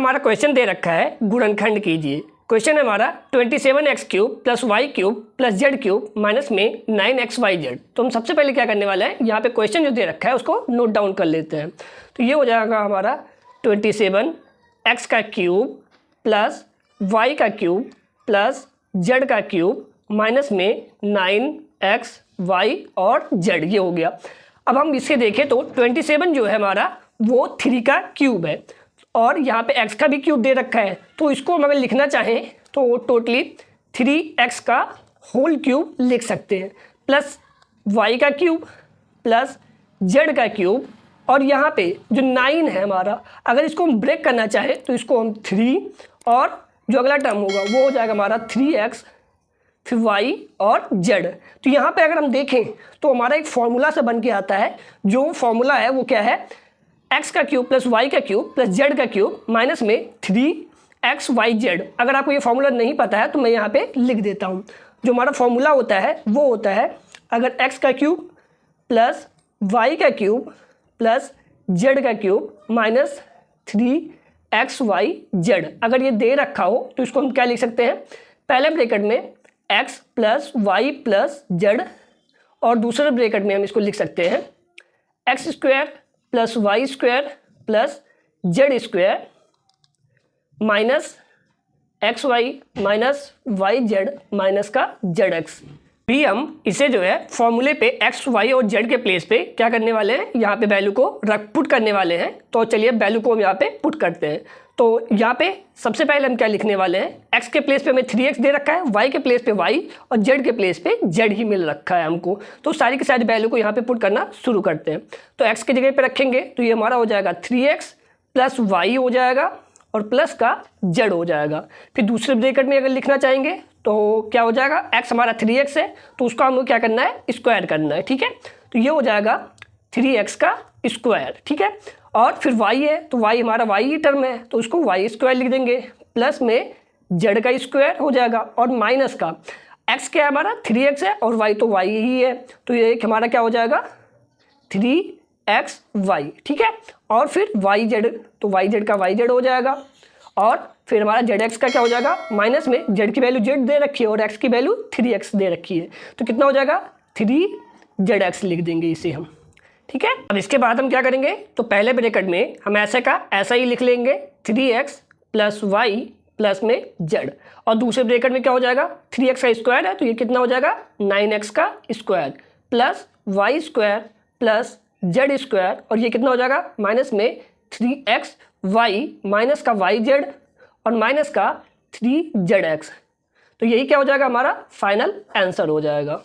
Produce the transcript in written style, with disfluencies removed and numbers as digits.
हमारा क्वेश्चन दे रखा है गुणनखंड कीजिए। क्वेश्चन है हमारा 27x³ + y³ + z³ माइनस में 9xyz। तो हम सबसे पहले क्या करने वाले हैं, यहाँ पे क्वेश्चन जो दे रखा है उसको नोट डाउन कर लेते हैं। तो ये हो जाएगा हमारा 27x³ + y³ + z³ माइनस में 9x y और z, ये हो गया। अब हम इसे देखें तो 27 जो है हमारा वो 3 का क्यूब है और यहाँ पे x का भी क्यूब दे रखा है। तो इसको हम अगर लिखना चाहें तो टोटली 3x का होल क्यूब लिख सकते हैं, प्लस y का क्यूब प्लस z का क्यूब, और यहाँ पे जो 9 है हमारा, अगर इसको हम ब्रेक करना चाहें तो इसको हम 3 और जो अगला टर्म होगा वो हो जाएगा हमारा 3x फिर y और z। तो यहाँ पे अगर हम देखें तो हमारा एक फॉर्मूला से बन के आता है। जो फॉर्मूला है वो क्या है, x का क्यूब प्लस y का क्यूब प्लस z का क्यूब माइनस में 3xyz। अगर आपको ये फॉर्मूला नहीं पता है तो मैं यहाँ पे लिख देता हूँ। जो हमारा फॉर्मूला होता है वो होता है, अगर x का क्यूब प्लस y का क्यूब प्लस z का क्यूब माइनस 3xyz, अगर ये दे रखा हो तो इसको हम क्या लिख सकते हैं, पहले ब्रैकेट में x plus Y plus z और दूसरे ब्रैकेट में हम इसको लिख सकते हैं x² plus y² plus z² minus xy minus yz minus का zx। भी हम इसे जो है फॉर्मूले पे x, y और z के प्लेस पे क्या करने वाले हैं, यहाँ पे वैल्यू को पुट करने वाले हैं। तो चलिए वैल्यू को हम यहाँ पे पुट करते हैं। तो यहाँ पे सबसे पहले हम क्या लिखने वाले हैं, x के प्लेस पे हमें 3x दे रखा है, y के प्लेस पे y और z के प्लेस पे z ही मिल रखा है हमको। तो सारी की सारी वैल्यू को यहाँ पे पुट करना शुरू करते हैं। तो x की जगह पे रखेंगे तो ये हमारा हो जाएगा 3x प्लस y हो जाएगा और प्लस का z हो जाएगा। फिर दूसरे ब्रैकेट में अगर लिखना चाहेंगे तो क्या हो जाएगा, x हमारा 3x है तो उसको हमको क्या करना है, स्क्वायर करना है, ठीक है। तो ये हो जाएगा 3x का स्क्वायर, ठीक है। और फिर y है तो y हमारा y ही टर्म है तो उसको y² लिख देंगे, प्लस में z का स्क्वायर हो जाएगा और माइनस का x क्या है हमारा 3x है और y तो y ही है तो ये एक हमारा क्या हो जाएगा 3xy, ठीक है। और फिर yz तो yz का yz हो जाएगा और फिर हमारा zx का क्या हो जाएगा, माइनस में z की वैल्यू z दे रखी है और x की वैल्यू 3x दे रखी है तो कितना हो जाएगा 3zx लिख देंगे इसे हम, ठीक है। अब इसके बाद हम क्या करेंगे, तो पहले ब्रैकेट में हम ऐसे का ऐसा ही लिख लेंगे 3x प्लस y प्लस में z, और दूसरे ब्रैकेट में क्या हो जाएगा 3x का स्क्वायर है तो ये कितना हो जाएगा 9x का square plus y² plus z² और ये कितना हो जाएगा माइनस में 3xy माइनस का yz और माइनस का 3zx। तो यही क्या हो जाएगा हमारा फाइनल आंसर हो जाएगा।